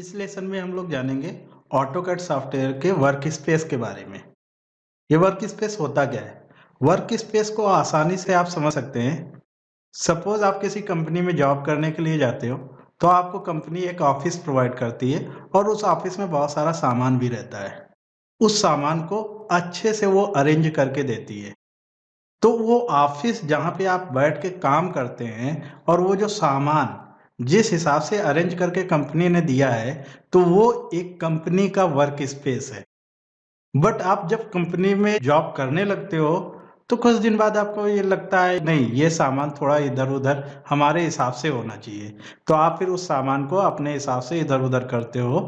इस लेसन में हम लोग जानेंगे ऑटोकैड सॉफ्टवेयर के वर्क स्पेस के बारे में। ये वर्क स्पेस होता क्या है? वर्क स्पेस को आसानी से आप समझ सकते हैं। सपोज आप किसी कंपनी में जॉब करने के लिए जाते हो तो आपको कंपनी एक ऑफिस प्रोवाइड करती है और उस ऑफिस में बहुत सारा सामान भी रहता है। उस सामान को अच्छे से वो अरेंज करके देती है। तो वो ऑफिस जहाँ पे आप बैठ के काम करते हैं और वो जो सामान जिस हिसाब से अरेंज करके कंपनी ने दिया है तो वो एक कंपनी का वर्क स्पेस है। बट आप जब कंपनी में जॉब करने लगते हो तो कुछ दिन बाद आपको ये लगता है नहीं, ये सामान थोड़ा इधर उधर हमारे हिसाब से होना चाहिए। तो आप फिर उस सामान को अपने हिसाब से इधर उधर करते हो।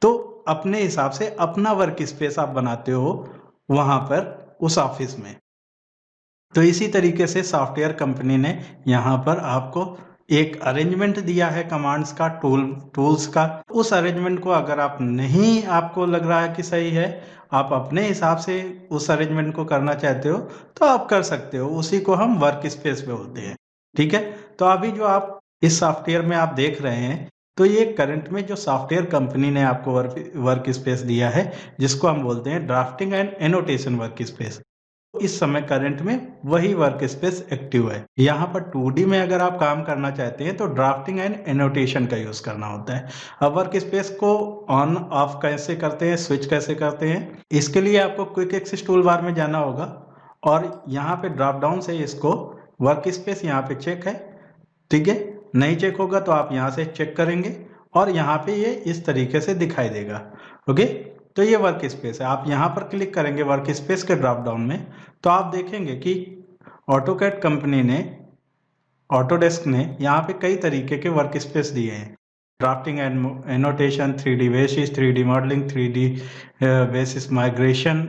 तो अपने हिसाब से अपना वर्क स्पेस आप बनाते हो वहां पर उस ऑफिस में। तो इसी तरीके से सॉफ्टवेयर कंपनी ने यहाँ पर आपको एक अरेंजमेंट दिया है कमांड्स का, टूल्स का। उस अरेंजमेंट को अगर आप नहीं, आपको लग रहा है कि सही है, आप अपने हिसाब से उस अरेंजमेंट को करना चाहते हो तो आप कर सकते हो। उसी को हम वर्क स्पेस बोलते हैं। ठीक है, तो अभी जो आप इस सॉफ्टवेयर में आप देख रहे हैं तो ये करंट में जो सॉफ्टवेयर कंपनी ने आपको वर्क स्पेस दिया है जिसको हम बोलते हैं drafting and annotation work space. इस समय करंट में वही वर्क स्पेस एक्टिव है। यहाँ पर 2D में अगर आप काम करना चाहते हैं तो ड्राफ्टिंग एंड एनोटेशन का यूज करना होता है। अब वर्क स्पेस को ऑन ऑफ कैसे करते हैं, स्विच कैसे करते हैं, इसके लिए आपको क्विक एक्सेस टूल बार में जाना होगा और यहाँ पे ड्रॉप डाउन से इसको वर्क स्पेस यहाँ पे चेक है। ठीक है, नहीं चेक होगा तो आप यहाँ से चेक करेंगे और यहाँ पे ये इस तरीके से दिखाई देगा। ओके, तो ये वर्क स्पेस है। आप यहाँ पर क्लिक करेंगे वर्क स्पेस के ड्रॉप डाउन में तो आप देखेंगे कि ऑटोकैड कंपनी ने, ऑटोडेस्क ने यहाँ पे कई तरीके के वर्क स्पेस दिए हैं। Drafting and annotation, 3D basis, 3D modelling, 3D basis migration.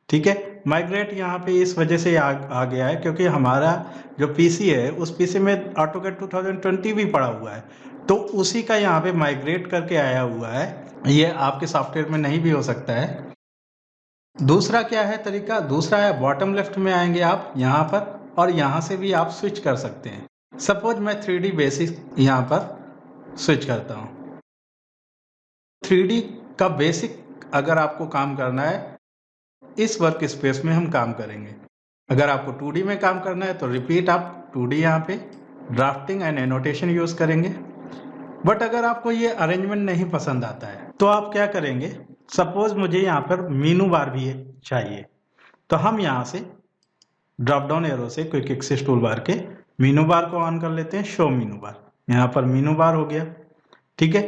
ठीक है, माइग्रेट यहाँ पे इस वजह से आ गया है क्योंकि हमारा जो पीसी है उस पीसी में ऑटोकैड 2020 भी पड़ा हुआ है, तो उसी का यहाँ पे माइग्रेट करके आया हुआ है। ये आपके सॉफ्टवेयर में नहीं भी हो सकता है। दूसरा क्या है तरीका? दूसरा है बॉटम लेफ्ट में आएंगे आप यहाँ पर और यहाँ से भी आप स्विच कर सकते हैं। सपोज मैं 3D बेसिक यहाँ पर स्विच करता हूँ। 3D का बेसिक अगर आपको काम करना है इस वर्क स्पेस में हम काम करेंगे। अगर आपको 2D में काम करना है तो रिपीट आप 2D यहाँ पे ड्राफ्टिंग एंड एनोटेशन यूज करेंगे। बट अगर आपको ये अरेंजमेंट नहीं पसंद आता है तो आप क्या करेंगे? सपोज मुझे यहाँ पर मीनू बार भी चाहिए तो हम यहाँ से ड्रॉप डाउन एरो से क्विक एक्सेस टूल बार के मीनू बार को ऑन कर लेते हैं। शो मीनू बार, यहाँ पर मीनू बार हो गया। ठीक है,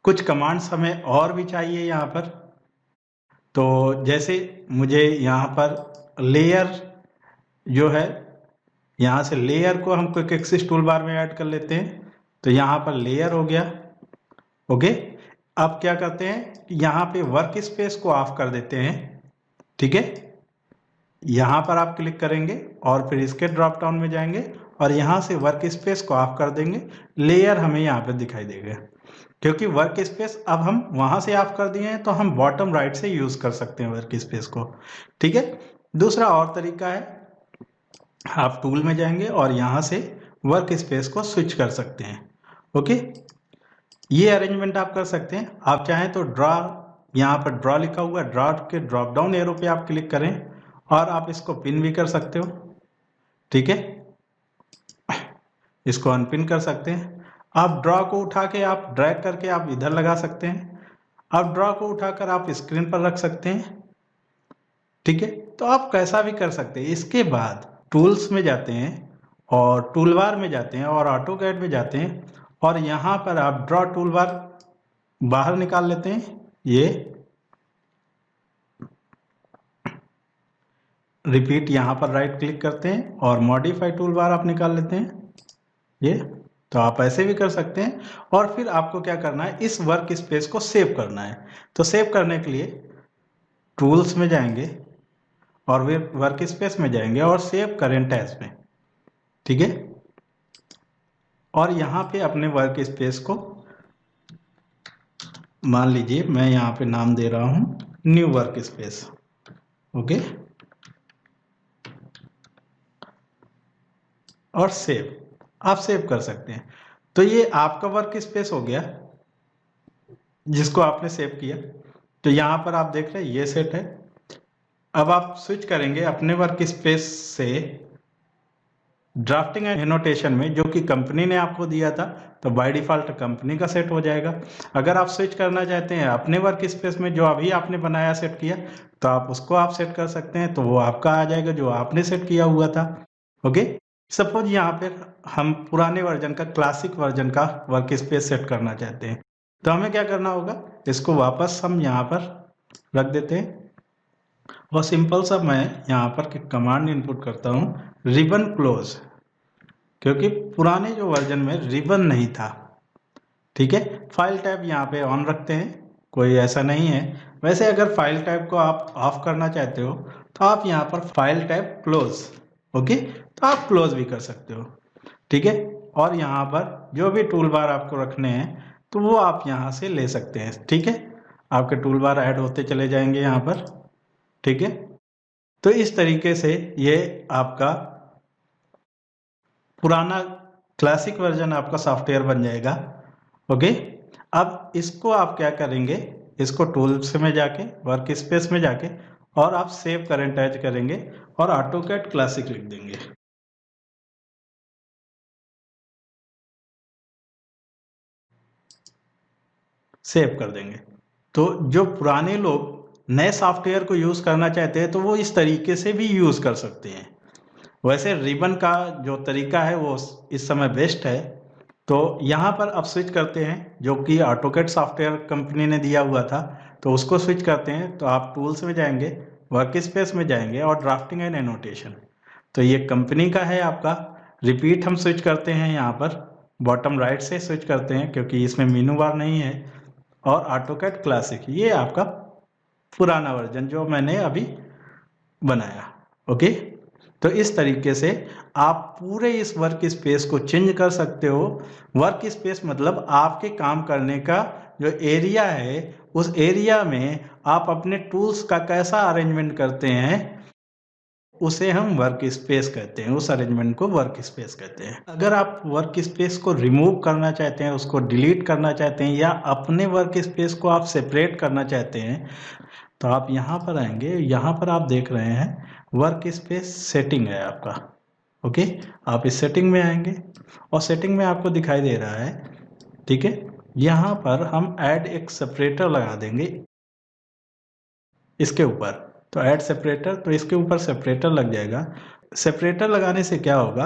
कुछ कमांड्स हमें और भी चाहिए यहाँ पर। तो जैसे मुझे यहाँ पर लेयर जो है, यहाँ से लेयर को हम क्विक एक्सेस टूल बार में ऐड कर लेते हैं। तो यहाँ पर लेयर हो गया। ओके, अब क्या करते हैं, यहाँ पे वर्क स्पेस को ऑफ कर देते हैं। ठीक है, यहाँ पर आप क्लिक करेंगे और फिर इसके ड्रॉप डाउन में जाएंगे और यहाँ से वर्क स्पेस को ऑफ कर देंगे। लेयर हमें यहाँ पे दिखाई देगा क्योंकि वर्क स्पेस अब हम वहां से ऑफ कर दिए हैं तो हम बॉटम राइट से यूज कर सकते हैं वर्क स्पेस को। ठीक है, दूसरा और तरीका है, आप टूल में जाएंगे और यहाँ से वर्क स्पेस को स्विच कर सकते हैं। ओके, ये अरेंजमेंट आप कर सकते हैं। आप चाहें तो ड्रॉ, यहाँ पर ड्रॉ लिखा हुआ है, ड्रॉ के ड्रॉप डाउन एरो पे आप क्लिक करें और आप इसको पिन भी कर सकते हो। ठीक है, इसको अनपिन कर सकते हैं। आप ड्रॉ को उठा के आप ड्रैग करके आप इधर लगा सकते हैं। आप ड्रॉ को उठाकर आप स्क्रीन पर रख सकते हैं। ठीक है, तो आप कैसा भी कर सकते हैं। इसके बाद टूल्स में जाते हैं और टूल बार में जाते हैं और ऑटोकैड में जाते हैं और यहाँ पर आप ड्रॉ टूल बार बाहर निकाल लेते हैं। ये रिपीट, यहाँ पर राइट क्लिक करते हैं और मॉडिफाई टूल बार आप निकाल लेते हैं। ये तो आप ऐसे भी कर सकते हैं। और फिर आपको क्या करना है, इस वर्क स्पेस को सेव करना है। तो सेव करने के लिए टूल्स में जाएंगे और फिर वर्क स्पेस में जाएंगे और सेव करेंट एज में। ठीक है, और यहाँ पे अपने वर्क स्पेस को मान लीजिए मैं यहाँ पे नाम दे रहा हूँ न्यू वर्क स्पेस। ओके, और सेव, आप सेव कर सकते हैं। तो ये आपका वर्क स्पेस हो गया। जिसको आपने सेव किया। तो यहाँ पर आप देख रहे हैं ये सेट है। अब आप स्विच करेंगे अपने वर्क स्पेस से ड्राफ्टिंग एंड एनोटेशन में, जो कि कंपनी ने आपको दिया था, तो बाय डिफॉल्ट कंपनी का सेट हो जाएगा। अगर आप स्विच करना चाहते हैं अपने वर्क स्पेस में जो अभी आपने बनाया सेट किया, तो आप उसको आप सेट कर सकते हैं, तो वो आपका आ जाएगा जो आपने सेट किया हुआ था। ओके, सपोज यहाँ पे हम पुराने वर्जन का, क्लासिक वर्जन का वर्क स्पेस सेट करना चाहते हैं, तो हमें क्या करना होगा, इसको वापस हम यहाँ पर रख देते हैं और सिंपल सा मैं यहाँ पर कमांड इनपुट करता हूँ रिबन क्लोज, क्योंकि पुराने जो वर्जन में रिबन नहीं था। ठीक है, फाइल टाइप यहाँ पे ऑन रखते हैं, कोई ऐसा नहीं है। वैसे अगर फाइल टाइप को आप ऑफ करना चाहते हो तो आप यहाँ पर फाइल टाइप क्लोज, ओके, तो आप क्लोज भी कर सकते हो। ठीक है, और यहाँ पर जो भी टूल बार आपको रखने हैं तो वो आप यहाँ से ले सकते हैं। ठीक है, आपके टूल बार ऐड होते चले जाएंगे यहाँ पर। ठीक है, तो इस तरीके से ये आपका पुराना क्लासिक वर्जन आपका सॉफ्टवेयर बन जाएगा। ओके, अब इसको आप क्या करेंगे, इसको टूल्स में जाके वर्क स्पेस में जाके और आप सेव करंट एज करेंगे और ऑटोकैड क्लासिक लिख देंगे। सेव कर देंगे। तो जो पुराने लोग नए सॉफ्टवेयर को यूज करना चाहते हैं तो वो इस तरीके से भी यूज कर सकते हैं। वैसे रिबन का जो तरीका है वो इस समय बेस्ट है। तो यहाँ पर अब स्विच करते हैं, जो कि ऑटोकैड सॉफ्टवेयर कंपनी ने दिया हुआ था, तो उसको स्विच करते हैं। तो आप टूल्स में जाएंगे, वर्क स्पेस में जाएंगे और ड्राफ्टिंग एंड एनोटेशन, तो ये कंपनी का है आपका। रिपीट हम स्विच करते हैं, यहाँ पर बॉटम राइट से स्विच करते हैं क्योंकि इसमें मेनू बार नहीं है। और ऑटोकैड क्लासिक, ये आपका पुराना वर्जन जो मैंने अभी बनाया। ओके, तो इस तरीके से आप पूरे इस वर्क स्पेस को चेंज कर सकते हो। वर्क स्पेस मतलब आपके काम करने का जो एरिया है, उस एरिया में आप अपने टूल्स का कैसा अरेंजमेंट करते हैं, उसे हम वर्क स्पेस कहते हैं। उस अरेंजमेंट को वर्क स्पेस कहते हैं। अगर आप वर्क स्पेस को रिमूव करना चाहते हैं, उसको डिलीट करना चाहते हैं, या अपने वर्क स्पेस को आप सेपरेट करना चाहते हैं, तो आप यहाँ पर आएंगे। यहाँ पर आप देख रहे हैं वर्क स्पेस सेटिंग है आपका। ओके, आप इस सेटिंग में आएंगे और सेटिंग में आपको दिखाई दे रहा है। ठीक है, यहाँ पर हम ऐड एक सेपरेटर लगा देंगे इसके ऊपर। तो ऐड सेपरेटर, तो इसके ऊपर सेपरेटर लग जाएगा। सेपरेटर लगाने से क्या होगा,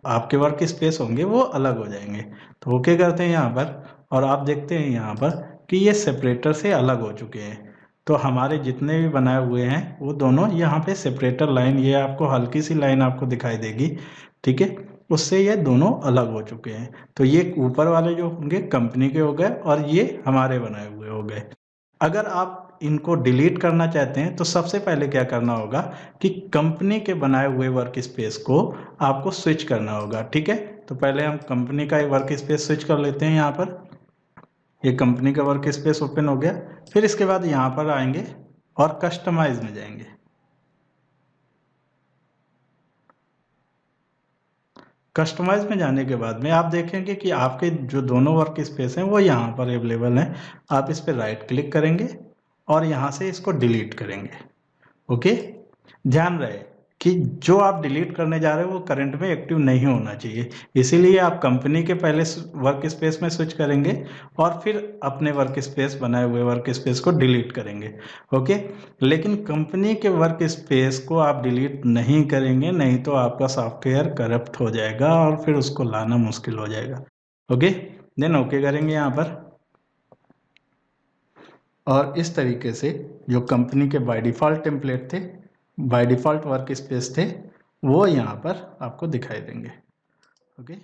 आपके वर्क स्पेस होंगे वो अलग हो जाएंगे। तो ओके करते हैं यहाँ पर और आप देखते हैं यहाँ पर कि ये सेपरेटर से अलग हो चुके हैं। तो हमारे जितने भी बनाए हुए हैं वो दोनों यहाँ पे सेपरेटर लाइन, ये आपको हल्की सी लाइन आपको दिखाई देगी। ठीक है, उससे ये दोनों अलग हो चुके हैं। तो ये ऊपर वाले जो होंगे कंपनी के हो गए और ये हमारे बनाए हुए हो गए। अगर आप इनको डिलीट करना चाहते हैं तो सबसे पहले क्या करना होगा कि कंपनी के बनाए हुए वर्क स्पेस को आपको स्विच करना होगा। ठीक है, तो पहले हम कंपनी का वर्क स्पेस स्विच कर लेते हैं। यहाँ पर ये कंपनी का वर्क स्पेस ओपन हो गया। फिर इसके बाद यहाँ पर आएंगे और कस्टमाइज में जाएंगे। कस्टमाइज में जाने के बाद में आप देखेंगे कि आपके जो दोनों वर्क स्पेस हैं वो यहाँ पर अवेलेबल हैं। आप इस पर राइट क्लिक करेंगे और यहाँ से इसको डिलीट करेंगे। ओके, ध्यान रहे कि जो आप डिलीट करने जा रहे हो वो करंट में एक्टिव नहीं होना चाहिए, इसीलिए आप कंपनी के पहले वर्क स्पेस में स्विच करेंगे और फिर अपने वर्क स्पेस बनाए हुए वर्क स्पेस को डिलीट करेंगे। ओके, लेकिन कंपनी के वर्क स्पेस को आप डिलीट नहीं करेंगे, नहीं तो आपका सॉफ्टवेयर करप्ट हो जाएगा और फिर उसको लाना मुश्किल हो जाएगा। ओके, देन ओके करेंगे यहाँ पर। और इस तरीके से जो कंपनी के बाय डिफ़ॉल्ट टेम्पलेट थे, बाय डिफ़ॉल्ट वर्क स्पेस थे, वो यहाँ पर आपको दिखाई देंगे। ओके।